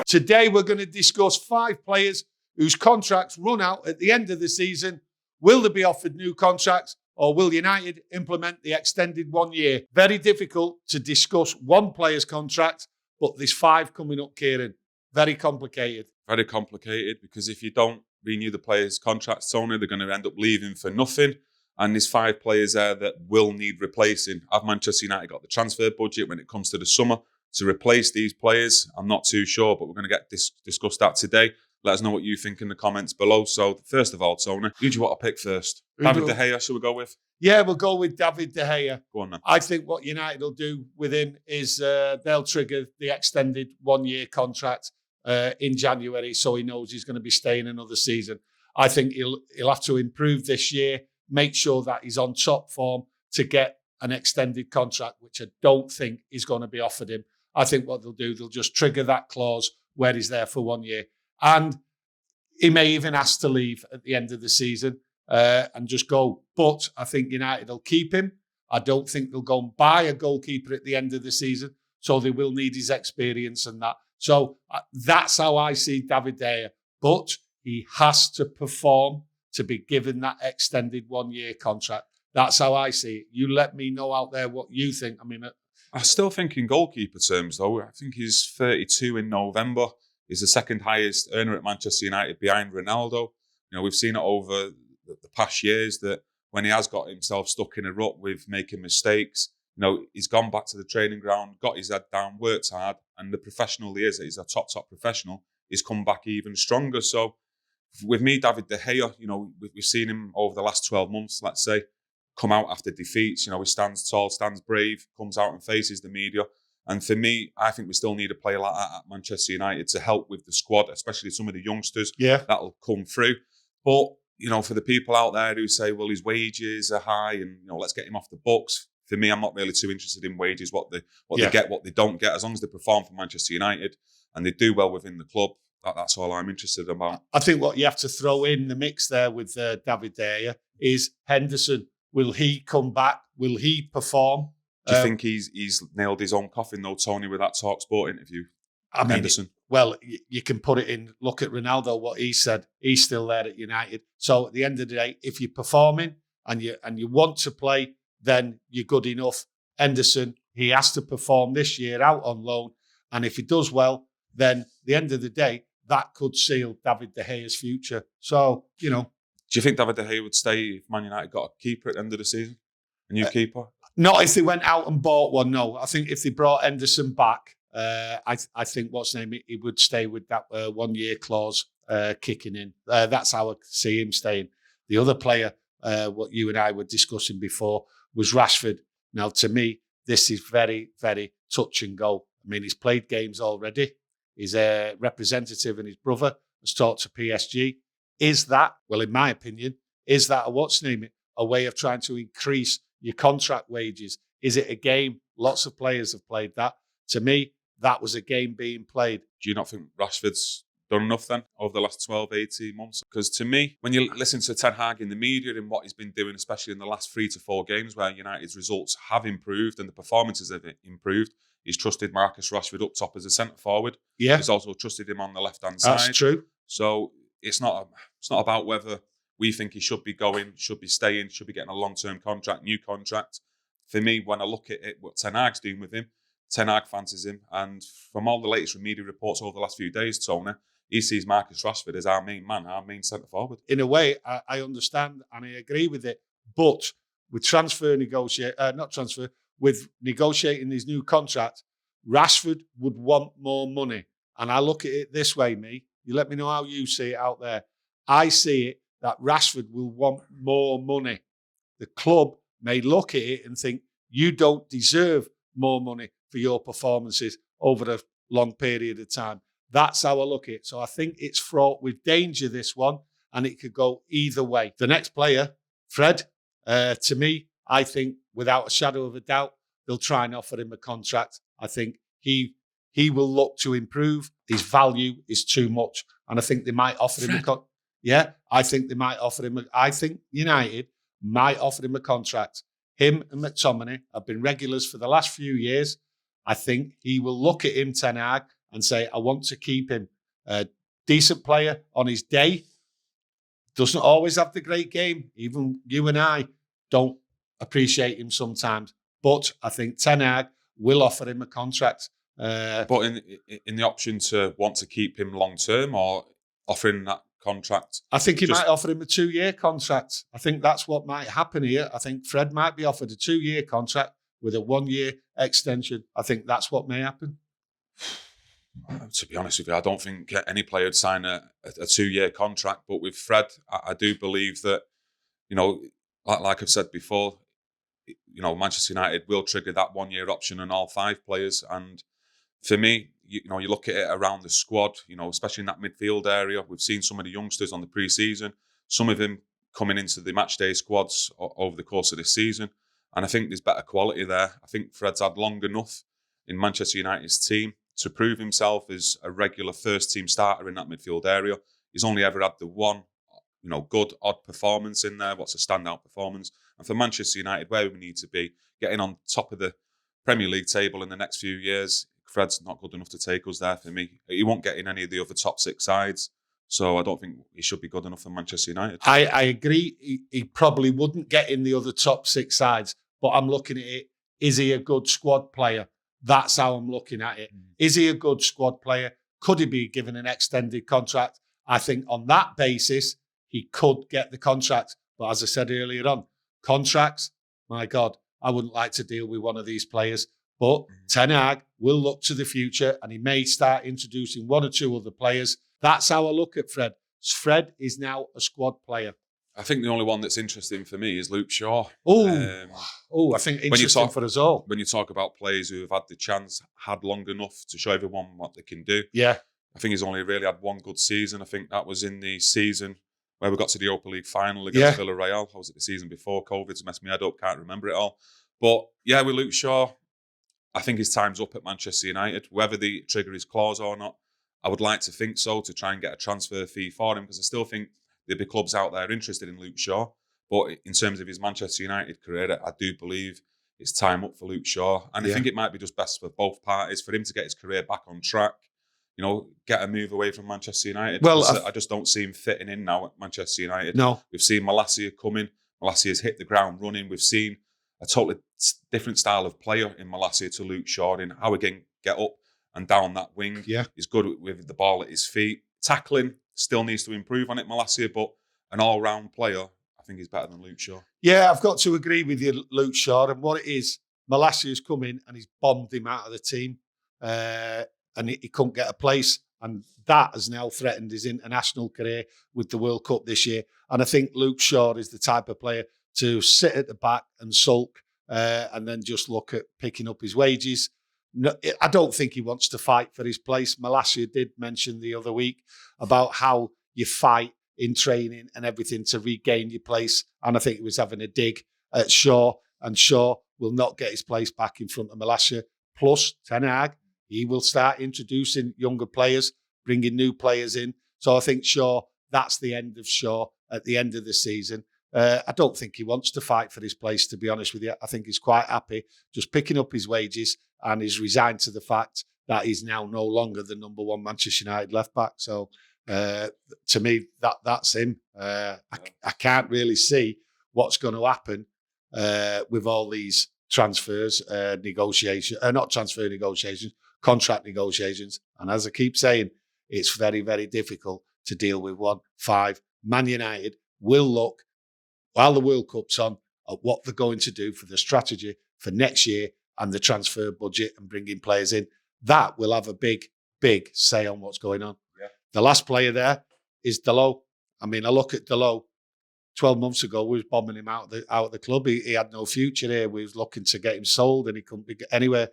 Today we're going to discuss 5 players whose contracts run out at the end of the season. Will they be offered new contracts, or will United implement the extended 1 year? Very difficult to discuss one player's contract, but there's 5 coming up, Kieron. Very complicated. Very complicated, because if you don't renew the players' contracts, Tony, they're going to end up leaving for nothing. And there's 5 players there that will need replacing. Have Manchester United got the transfer budget when it comes to the summer to replace these players? I'm not too sure, but we're going to get discuss that today. Let us know what you think in the comments below. So first of all, Tony, who do you want to pick first? David De Gea, should we go with? Yeah, we'll go with David De Gea. Go on then. I think what United will do with him is they'll trigger the extended 1 year contract in January, so he knows he's going to be staying another season. I think he'll have to improve this year, make sure that he's on top form to get an extended contract, which I don't think is going to be offered him. I think what they'll do, they'll just trigger that clause where he's there for 1 year. And he may even ask to leave at the end of the season and just go. But I think United will keep him. I don't think they'll go and buy a goalkeeper at the end of the season. So they will need his experience and that. So that's how I see David De Gea. But he has to perform to be given that extended 1 year contract. That's how I see it. You let me know out there what you think. I mean, I still think in goalkeeper terms, though. I think he's 32 in November. He's the second highest earner at Manchester United behind Ronaldo. You know, we've seen it over the past years that when he has got himself stuck in a rut with making mistakes, you know, he's gone back to the training ground, got his head down, worked hard, and the professional he is, he's a top professional, he's come back even stronger. So with me, David De Gea, you know, we've seen him over the last 12 months, let's say, come out after defeats. You know, he stands tall, stands brave, comes out and faces the media. And for me, I think we still need a player like that at Manchester United to help with the squad, especially some of the youngsters that'll come through. But, you know, for the people out there who say, well, his wages are high and, you know, let's get him off the books. For me, I'm not really too interested in wages, what they get, what they don't get. As long as they perform for Manchester United and they do well within the club, that's all I'm interested about. I think what you have to throw in the mix there with David De Gea is Henderson. Will he come back? Will he perform? Do you think he's nailed his own coffin, though, Tony, with that TalkSport interview? Henderson. Well, you can put it in. Look at Ronaldo, what he said. He's still there at United. So at the end of the day, if you're performing and you want to play, then you're good enough. Henderson, he has to perform this year out on loan. And if he does well, then at the end of the day, that could seal David De Gea's future. So, you know. Do you think David De Gea would stay if Man United got a keeper at the end of the season? A new keeper? Not if they went out and bought one, no. I think if they brought Henderson back, I think, he would stay with that 1 year clause kicking in. That's how I see him staying. The other player, what you and I were discussing before, was Rashford. Now, to me, this is very, very touch and go. I mean, he's played games already. He's a representative, and his brother has talked to PSG. Is that, well, in my opinion, is that a way of trying to increase your contract wages? Is it a game? Lots of players have played that. To me, that was a game being played. Do you not think Rashford's done enough then over the last 12, 18 months? Because to me, when you listen to Ten Hag in the media and what he's been doing, especially in the last 3 to 4 games where United's results have improved and the performances have improved, he's trusted Marcus Rashford up top as a centre forward. Yeah. He's also trusted him on the left-hand side. That's true. So it's not about whether we think he should be going, should be staying, should be getting a long-term contract, new contract. For me, when I look at it, what Ten Hag's doing with him, Ten Hag fancies him. And from all the latest media reports over the last few days, Tony, he sees Marcus Rashford as our main man, our main centre-forward. In a way, I understand and I agree with it. But with with negotiating his new contract, Rashford would want more money. And I look at it this way, you let me know how you see it out there. I see it that Rashford will want more money. The club may look at it and think, you don't deserve more money for your performances over a long period of time. That's how I look at it. So I think it's fraught with danger, this one, and it could go either way. The next player, Fred, to me, I think without a shadow of a doubt, they'll try and offer him a contract. I think he will look to improve. His value is too much. And I think they might offer him a contract. Yeah, I think they might offer him. I think United might offer him a contract. Him and McTominay have been regulars for the last few years. I think he will look at him, Ten Hag, and say, I want to keep him a decent player on his day. Doesn't always have the great game. Even you and I don't appreciate him sometimes. But I think Ten Hag will offer him a contract. But in the option to want to keep him long term or offering that contract? I think he might offer him a 2-year contract. I think that's what might happen here. I think Fred might be offered a 2-year contract with a 1-year extension. I think that's what may happen. To be honest with you, I don't think any player would sign a 2-year contract. But with Fred, I do believe that, like I've said before, Manchester United will trigger that 1-year option on all 5 players. And for me, you look at it around the squad, especially in that midfield area. We've seen some of the youngsters on the pre-season, some of them coming into the matchday squads over the course of this season. And I think there's better quality there. I think Fred's had long enough in Manchester United's team to prove himself as a regular first-team starter in that midfield area. He's only ever had the one, good, odd performance in there. What's a standout performance? And for Manchester United, where we need to be, getting on top of the Premier League table in the next few years, Fred's not good enough to take us there for me. He won't get in any of the other top 6 sides. So I don't think he should be good enough for Manchester United. I agree. He probably wouldn't get in the other top 6 sides. But I'm looking at it, is he a good squad player? That's how I'm looking at it. Is he a good squad player? Could he be given an extended contract? I think on that basis, he could get the contract. But as I said earlier on, contracts, my God, I wouldn't like to deal with one of these players. But Ten Hag will look to the future and he may start introducing 1 or 2 other players. That's how I look at Fred. Fred is now a squad player. I think the only one that's interesting for me is Luke Shaw. I think interesting for us all. When you talk about players who have had the chance, had long enough to show everyone what they can do. Yeah. I think he's only really had one good season. I think that was in the season where we got to the Europa League final against Villarreal. Or was it the season before? COVID's messed me head up, can't remember it all. But yeah, with Luke Shaw, I think his time's up at Manchester United. Whether they trigger his clause or not, I would like to think so, to try and get a transfer fee for him, because I still think there'll be clubs out there interested in Luke Shaw. But in terms of his Manchester United career, I do believe it's time up for Luke Shaw. And I think it might be just best for both parties, for him to get his career back on track, get a move away from Manchester United. Well, I just don't see him fitting in now at Manchester United. No. We've seen Malacia come in. Malacia's hit the ground running. We've seen a totally different style of player in Malacia to Luke Shaw, in how he can get up and down that wing. Yeah. He's good with the ball at his feet. Tackling, still needs to improve on it, Malacia, but an all-round player, I think he's better than Luke Shaw. Yeah, I've got to agree with you, Luke Shaw. And what it is, Malacia's come in and he's bombed him out of the team. And he couldn't get a place. And that has now threatened his international career with the World Cup this year. And I think Luke Shaw is the type of player to sit at the back and sulk and then just look at picking up his wages. No, I don't think he wants to fight for his place. Malacia did mention the other week about how you fight in training and everything to regain your place. And I think he was having a dig at Shaw, and Shaw will not get his place back in front of Malacia. Plus, Ten Hag, he will start introducing younger players, bringing new players in. So I think Shaw, that's the end of Shaw at the end of the season. I don't think he wants to fight for his place, to be honest with you. I think he's quite happy just picking up his wages, and he's resigned to the fact that he's now no longer the number 1 Manchester United left-back. So to me, that's him. I can't really see what's going to happen with all these transfers, contract negotiations. And as I keep saying, it's very, very difficult to deal with 1-5. Man United will look, while the World Cup's on, at what they're going to do for the strategy for next year and the transfer budget and bringing players in. That will have a big, big say on what's going on. Yeah. The last player there is Dalot. I mean, I look at Dalot. 12 months ago, we was bombing him out of the club. He had no future here. We was looking to get him sold and he couldn't be anywhere.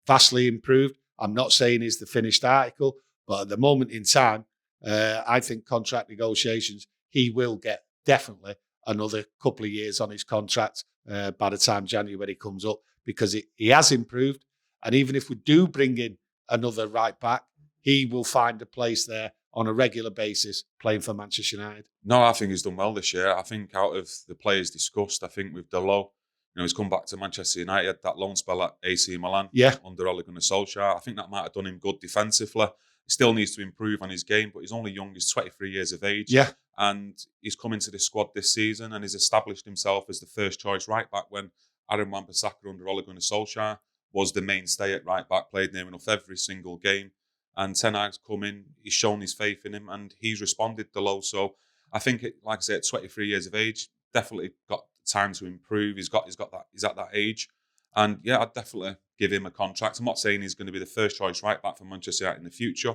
Vastly improved. I'm not saying he's the finished article, but at the moment in time, I think contract negotiations, he will get definitely another couple of years on his contract by the time January comes up, because he has improved. And even if we do bring in another right back, he will find a place there on a regular basis playing for Manchester United. No, I think he's done well this year. I think out of the players discussed, I think with Dalot, He's come back to Manchester United, that loan spell at AC Milan under Ole Gunnar Solskjaer. I think that might have done him good defensively. He still needs to improve on his game, but he's only young. He's 23 years of age. Yeah. And he's come into the squad this season and he's established himself as the first choice right back when Aaron Wan-Bissaka under Ole Gunnar Solskjaer was the mainstay at right back, played near enough every single game. And Ten Hag's come in, he's shown his faith in him and he's responded Dalot. So I think, like I said, at 23 years of age, definitely got time to improve. He's at that age. And yeah, I'd definitely give him a contract. I'm not saying he's going to be the first choice right back for Manchester United in the future,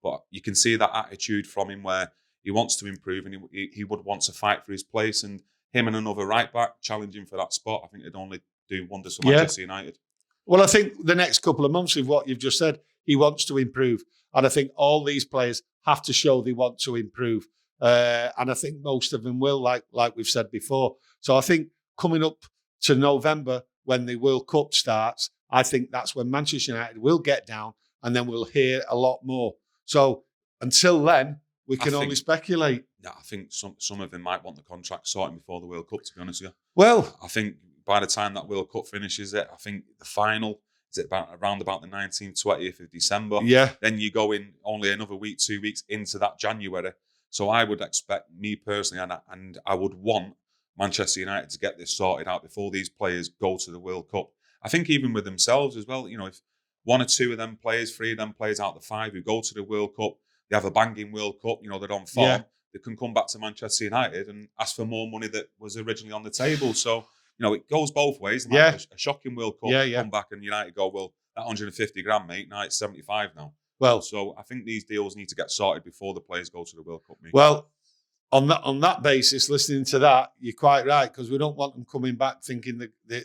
but you can see that attitude from him where he wants to improve and he would want to fight for his place. And him and another right back challenging for that spot, I think it'd only do wonders for Manchester United. Well, I think the next couple of months with what you've just said, he wants to improve. And I think all these players have to show they want to improve. And I think most of them will, like we've said before. So I think coming up to November, when the World Cup starts, I think that's when Manchester United will get down and then we'll hear a lot more. So until then, we can only speculate. Yeah, I think some of them might want the contract sorted before the World Cup, to be honest with you. Well, I think by the time that World Cup finishes I think the final is around about the 19th, 20th of December. Yeah. Then you go in only another week, 2 weeks into that January. So I would expect, me personally, and I would want Manchester United to get this sorted out before these players go to the World Cup. I think even with themselves as well, if one or two of them players, three of them players out of the five who go to the World Cup, they have a banging World Cup, they're on form, they can come back to Manchester United and ask for more money that was originally on the table. So, it goes both ways. A shocking World Cup, come back and United go, well, that 150 grand, mate, now it's 75 now. Well, so I think these deals need to get sorted before the players go to the World Cup, mate. Well, on that basis, listening to that, you're quite right, because we don't want them coming back thinking the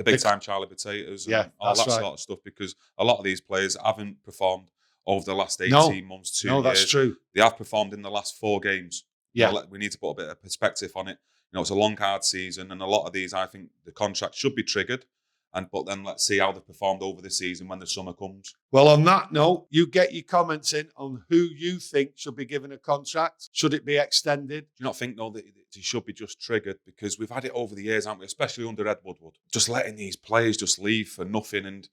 big time Charlie potatoes and all that sort of stuff, because a lot of these players haven't performed over the last 18 months, 2 years. No, that's true. They have performed in the last 4 games. Yeah. We need to put a bit of perspective on it. It's a long, hard season, and a lot of these, I think, the contract should be triggered. But then let's see how they've performed over the season when the summer comes. Well, on that note, you get your comments in on who you think should be given a contract. Should it be extended? Do you not think, though, that it should be just triggered? Because we've had it over the years, haven't we? Especially under Ed Woodward. Just letting these players just leave for nothing. And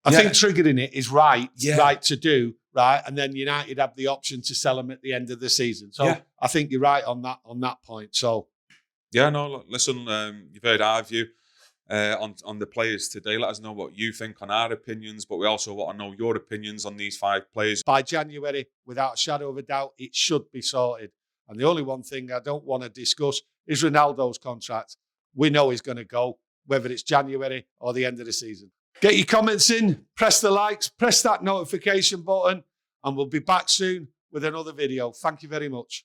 I think triggering it is right to do, right? And then United have the option to sell them at the end of the season. So I think you're right on that point. So yeah, no, listen, you've heard our view on the players today. Let us know what you think on our opinions, but we also want to know your opinions on these 5 players. By January, without a shadow of a doubt, it should be sorted. And the only one thing I don't want to discuss is Ronaldo's contract. We know he's going to go, whether it's January or the end of the season. Get your comments in, press the likes, press that notification button, and we'll be back soon with another video. Thank you very much.